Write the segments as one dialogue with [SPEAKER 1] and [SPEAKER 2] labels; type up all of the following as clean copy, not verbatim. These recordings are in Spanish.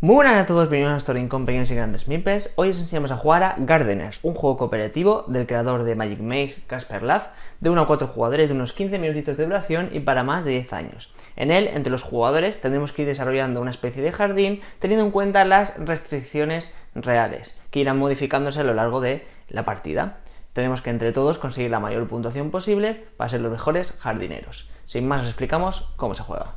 [SPEAKER 1] Muy buenas a todos, bienvenidos a Story con pequeños y grandes meeples. Hoy os enseñamos a jugar a Gardeners, un juego cooperativo del creador de Magic Maze, Casper Love, de 1 a 4 jugadores de unos 15 minutitos de duración y para más de 10 años. En él, entre los jugadores, tendremos que ir desarrollando una especie de jardín teniendo en cuenta las restricciones reales, que irán modificándose a lo largo de la partida. Tenemos que entre todos conseguir la mayor puntuación posible para ser los mejores jardineros. Sin más, os explicamos cómo se juega.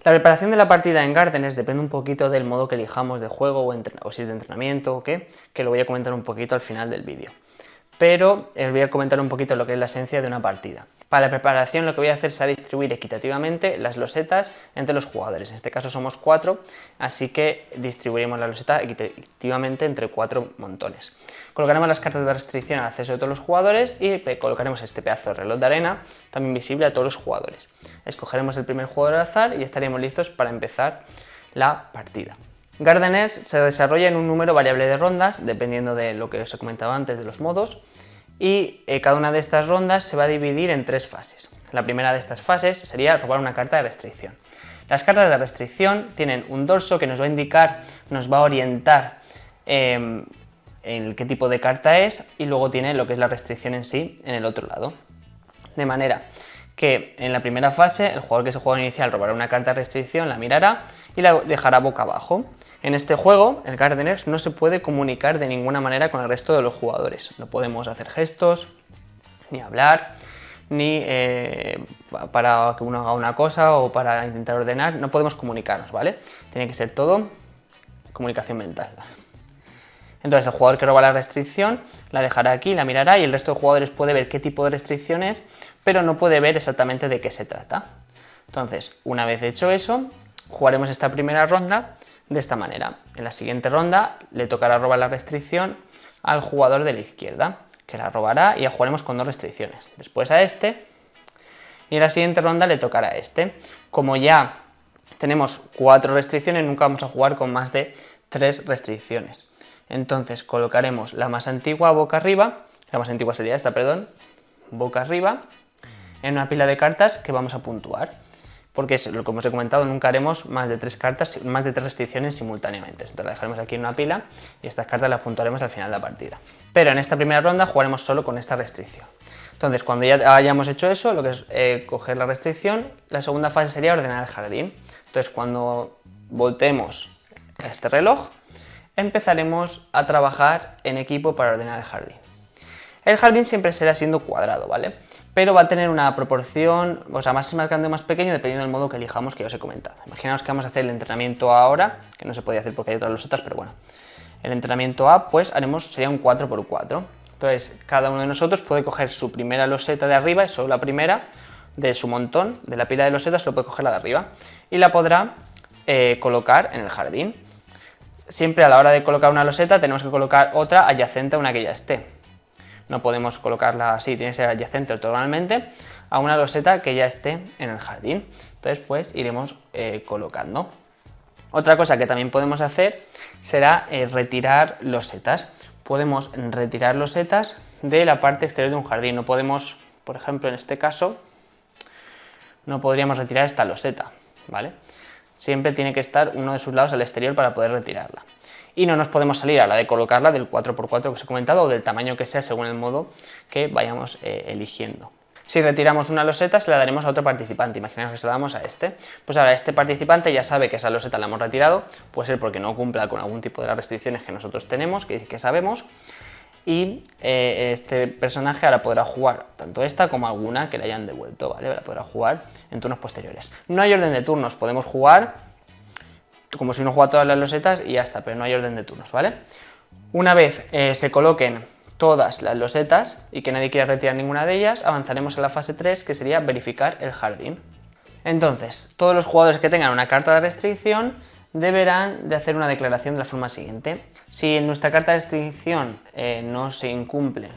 [SPEAKER 1] La preparación de la partida en Gardeners depende un poquito del modo que elijamos de juego o si es de entrenamiento o qué, que lo voy a comentar un poquito al final del vídeo. Pero os voy a comentar un poquito lo que es la esencia de una partida. Para la preparación lo que voy a hacer será distribuir equitativamente las losetas entre los jugadores. En este caso somos 4, así que distribuiremos la loseta equitativamente entre 4 montones. Colocaremos las cartas de restricción al acceso de todos los jugadores y colocaremos este pedazo de reloj de arena también visible a todos los jugadores. Escogeremos el primer jugador al azar y estaríamos listos para empezar la partida. Gardeners se desarrolla en un número variable de rondas, dependiendo de lo que os he comentado antes de los modos, y cada una de estas rondas se va a dividir en 3 fases. La primera de estas fases sería robar una carta de restricción. Las cartas de restricción tienen un dorso que nos va a indicar, nos va a orientar en qué tipo de carta es, y luego tiene lo que es la restricción en sí en el otro lado. De manera que en la primera fase el jugador que se juega inicial robará una carta de restricción, la mirará y la dejará boca abajo. En este juego, el Gardeners no se puede comunicar de ninguna manera con el resto de los jugadores. No podemos hacer gestos, ni hablar, ni para que uno haga una cosa o para intentar ordenar. No podemos comunicarnos, ¿vale? Tiene que ser todo comunicación mental. Entonces el jugador que roba la restricción la dejará aquí, la mirará y el resto de jugadores puede ver qué tipo de restricción es, pero no puede ver exactamente de qué se trata. Entonces, una vez hecho eso, jugaremos esta primera ronda de esta manera. En la siguiente ronda le tocará robar la restricción al jugador de la izquierda, que la robará y ya jugaremos con 2 restricciones. Después a este, y en la siguiente ronda le tocará a este. Como ya tenemos 4 restricciones, nunca vamos a jugar con más de 3 restricciones. Entonces colocaremos la más antigua boca arriba, la más antigua sería esta, perdón, boca arriba, en una pila de cartas que vamos a puntuar. Porque es lo que os he comentado, nunca haremos más de 3 cartas, más de 3 restricciones simultáneamente. Entonces la dejaremos aquí en una pila y estas cartas las puntuaremos al final de la partida. Pero en esta primera ronda jugaremos solo con esta restricción. Entonces cuando ya hayamos hecho eso, lo que es coger la restricción, la segunda fase sería ordenar el jardín. Entonces cuando volteemos este reloj, empezaremos a trabajar en equipo para ordenar el jardín. El jardín siempre será siendo cuadrado, ¿vale? Pero va a tener una proporción, o sea, más grande o más pequeño dependiendo del modo que elijamos, que ya os he comentado. Imaginaos que vamos a hacer el entrenamiento ahora, que no se puede hacer porque hay otras losetas, pero bueno. El entrenamiento A, pues sería un 4×4. Entonces, cada uno de nosotros puede coger su primera loseta de arriba, y solo la primera de su montón, de la pila de losetas, solo puede coger la de arriba. Y la podrá colocar en el jardín. Siempre a la hora de colocar una loseta tenemos que colocar otra adyacente a una que ya esté. No podemos colocarla así, tiene que ser adyacente totalmente a una loseta que ya esté en el jardín. Entonces pues iremos colocando. Otra cosa que también podemos hacer será retirar losetas. Podemos retirar losetas de la parte exterior de un jardín. No podemos, por ejemplo en este caso, no podríamos retirar esta loseta, ¿vale? Siempre tiene que estar uno de sus lados al exterior para poder retirarla. Y no nos podemos salir a la de colocarla del 4×4 que os he comentado o del tamaño que sea según el modo que vayamos eligiendo. Si retiramos una loseta se la daremos a otro participante, imaginaos que se la damos a este. Pues ahora este participante ya sabe que esa loseta la hemos retirado, puede ser porque no cumpla con algún tipo de las restricciones que nosotros tenemos, que sabemos. Y este personaje ahora podrá jugar tanto esta como alguna que le hayan devuelto, ¿vale? La podrá jugar en turnos posteriores. No hay orden de turnos, podemos jugar como si uno juega todas las losetas y ya está, pero no hay orden de turnos, ¿vale? Una vez se coloquen todas las losetas y que nadie quiera retirar ninguna de ellas, avanzaremos a la fase 3, que sería verificar el jardín. Entonces, todos los jugadores que tengan una carta de restricción deberán de hacer una declaración de la forma siguiente. Si en nuestra carta de restricción no se incumple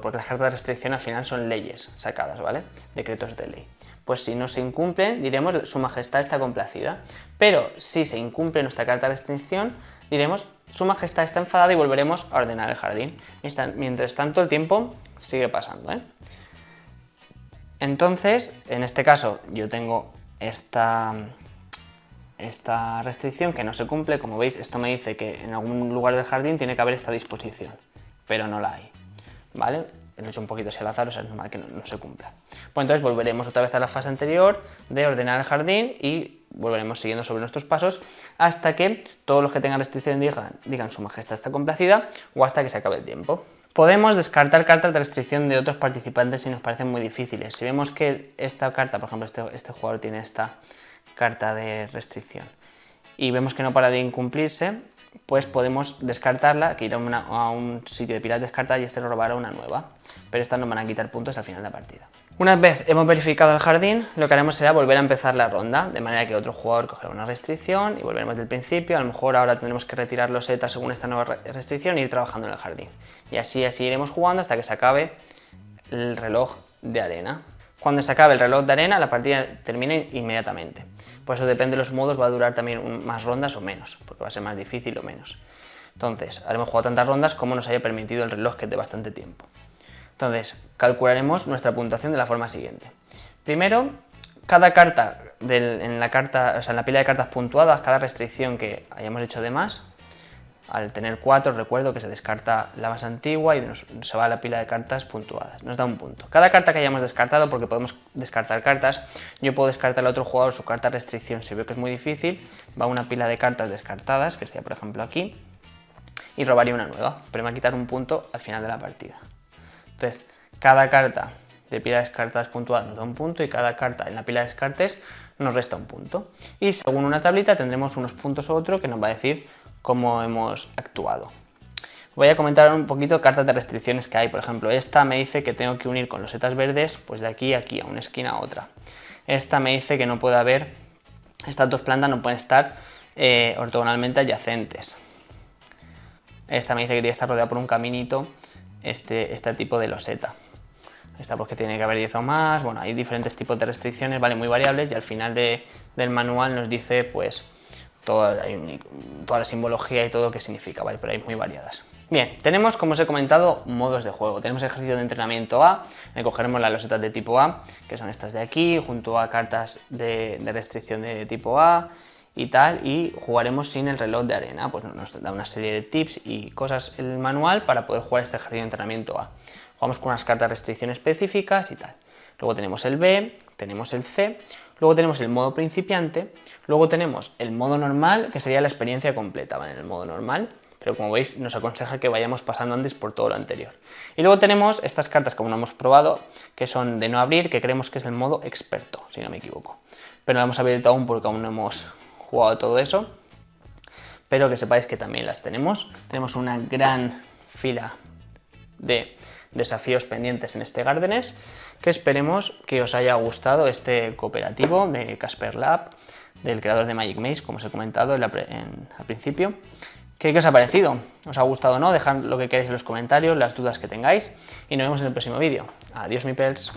[SPEAKER 1] porque las cartas de restricción al final son leyes sacadas, ¿vale? Decretos de ley. Pues si no se incumplen, diremos su majestad está complacida. Pero si se incumple nuestra carta de restricción, diremos su majestad está enfadada y volveremos a ordenar el jardín. Mientras tanto el tiempo sigue pasando, ¿eh? Entonces, en este caso, yo tengo esta restricción que no se cumple. Como veis, esto me dice que en algún lugar del jardín tiene que haber esta disposición, pero no la hay, ¿vale? Lo he hecho un poquito así al azar, o sea, es normal que no se cumpla. Pues entonces volveremos otra vez a la fase anterior de ordenar el jardín y volveremos siguiendo sobre nuestros pasos hasta que todos los que tengan restricción digan su majestad está complacida o hasta que se acabe el tiempo. Podemos descartar cartas de restricción de otros participantes si nos parecen muy difíciles. Si vemos que esta carta, por ejemplo, este jugador tiene esta carta de restricción y vemos que no para de incumplirse, pues podemos descartarla, que ir a un sitio de pilas descartada y este nos robará una nueva, pero estas nos van a quitar puntos al final de la partida. Una vez hemos verificado el jardín, lo que haremos será volver a empezar la ronda, de manera que otro jugador cogerá una restricción y volveremos del principio. A lo mejor ahora tendremos que retirar los setas según esta nueva restricción e ir trabajando en el jardín. Y así iremos jugando hasta que se acabe el reloj de arena. Cuando se acabe el reloj de arena, la partida termina inmediatamente. Por eso depende de los modos, va a durar también más rondas o menos, porque va a ser más difícil o menos. Entonces, haremos jugado tantas rondas como nos haya permitido el reloj, que es de bastante tiempo. Entonces, calcularemos nuestra puntuación de la forma siguiente. Primero, cada carta, en la pila de cartas puntuadas, cada restricción que hayamos hecho de más, al tener 4, recuerdo que se descarta la más antigua y se va a la pila de cartas puntuadas, nos da un punto. Cada carta que hayamos descartado, porque podemos descartar cartas, yo puedo descartar al otro jugador su carta restricción. Si veo que es muy difícil, va a una pila de cartas descartadas, que sería por ejemplo aquí, y robaría una nueva, pero me va a quitar un punto al final de la partida. Entonces, cada carta de pila de descartadas puntuadas nos da un punto y cada carta en la pila de descartes nos resta un punto. Y según una tablita tendremos unos puntos u otro que nos va a decir cómo hemos actuado. Voy a comentar un poquito cartas de restricciones que hay. Por ejemplo, esta me dice que tengo que unir con los setas verdes pues de aquí a aquí, a una esquina a otra. Esta me dice que no puede haber, estas dos plantas no pueden estar ortogonalmente adyacentes. Esta me dice que tiene que estar rodeada por un caminito este tipo de loseta. Esta porque tiene que haber 10 o más. Bueno, hay diferentes tipos de restricciones, ¿vale? Muy variables, y al final del manual nos dice pues toda la simbología y todo lo que significa, ¿vale? Pero hay muy variadas. Bien, tenemos, como os he comentado, modos de juego. Tenemos ejercicio de entrenamiento A, en el que cogeremos las losetas de tipo A, que son estas de aquí, junto a cartas de restricción de tipo A y tal, y jugaremos sin el reloj de arena. Pues nos da una serie de tips y cosas el manual para poder jugar este ejercicio de entrenamiento A. Jugamos con unas cartas de restricción específicas y tal. Luego tenemos el B, tenemos el C, luego tenemos el modo principiante, luego tenemos el modo normal, que sería la experiencia completa, ¿vale? En el modo normal, pero como veis nos aconseja que vayamos pasando antes por todo lo anterior. Y luego tenemos estas cartas, como no hemos probado, que son de no abrir, que creemos que es el modo experto, si no me equivoco. Pero no lo hemos abierto aún porque aún no hemos jugado todo eso, pero que sepáis que también las tenemos. Tenemos una gran fila de desafíos pendientes en este Gardenes, que esperemos que os haya gustado este cooperativo de Casper Lab, del creador de Magic Maze, como os he comentado al principio. ¿Qué os ha parecido? ¿Os ha gustado o no? Dejad lo que queráis en los comentarios, las dudas que tengáis, y nos vemos en el próximo vídeo. Adiós, mi pels.